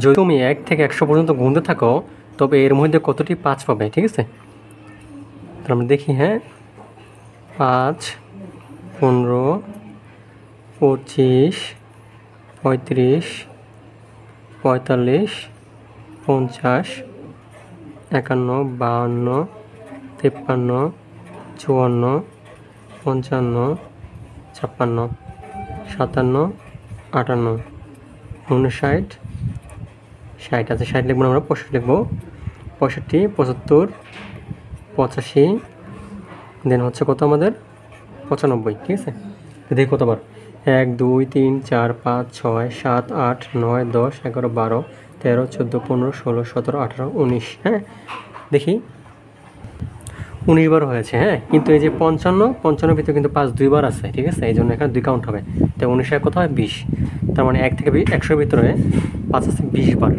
যদি তুমি 1 থেকে 100 পর্যন্ত গুনতে থাকো তবে এর মধ্যে কতটি 5 পাবে, ঠিক আছে? তাহলে আমরা দেখি, হ্যাঁ, 5, 15, 25, 35, 45, 50, 51, 52, 53, 54, 55, 56, 57, 58, 59, 60 আছে। 60 লিখবো না, আমরা 65 লিখবো। 65, 75, 85, দেন হচ্ছে কত আমাদের 95, ঠিক আছে? দেখি কতবার, 1, 2, 3, 4, 5, 6, 7, 8, 9, 10, 11, 12, 13, 14, 15, 16, 17, 18, 19, হ্যাঁ দেখি 19 বার হয়েছে, হ্যাঁ। কিন্তু এই যে 55 ভিতরে কিন্তু 5 2বার আছে, ঠিক আছে? এই জন্য এখানে 2 কাউন্ট হবে। তাই 19 কত হয় 20। তার মানে 1 থেকে 100 ভিতরে 5 আছে 20 বার।